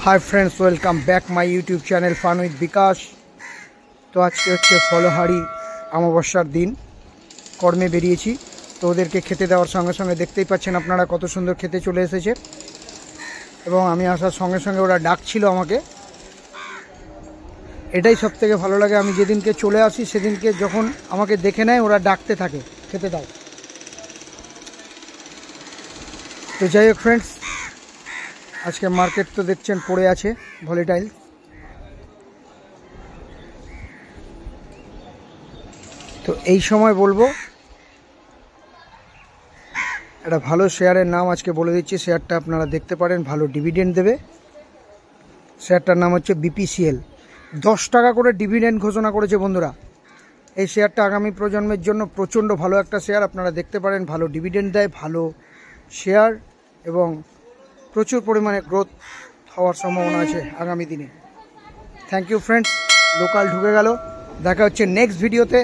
Hi friends, welcome back my YouTube channel फान with विकास। तो आज के হচ্ছে ফলহারি অমাবস্যার দিন কর্মে বেরিয়েছি। তো ওদেরকে খেতে দেওয়ার সঙ্গে সঙ্গে দেখতেই পাচ্ছেন আপনারা কত সুন্দর খেতে চলে এসেছে এবং আমি আসার সঙ্গে সঙ্গে ওরা ডাকছিল আমাকে। এটাই সবথেকে ভালো লাগে, আমি যেদিনকে চলে আসি সেদিনকে যখন আমাকে দেখে নেয় ওরা ডাকতে থাকে খেতে দাও। তো যাই হোক ফ্রেন্ডস, আজকে মার্কেট তো দেখছেন পড়ে আছে ভলিটাইল। তো এই সময় বলবো একটা ভালো শেয়ারের নাম আজকে বলে দিচ্ছি, শেয়ারটা আপনারা দেখতে পারেন, ভালো ডিভিডেন্ড দেবে। শেয়ারটার নাম হচ্ছে বিপিসিএল। 10 টাকা করে ডিভিডেন্ড ঘোষণা করেছে বন্ধুরা। এই শেয়ারটা আগামী প্রজন্মের জন্য প্রচণ্ড ভালো একটা শেয়ার, আপনারা দেখতে পারেন, ভালো ডিভিডেন্ড দেয়, ভালো শেয়ার এবং প্রচুর পরিমাণে গ্রোথ হওয়ার সম্ভাবনা আছে আগামী দিনে। Thank you friends. লোকাল ঢুকে গেল, দেখা হচ্ছে নেক্সট ভিডিওতে।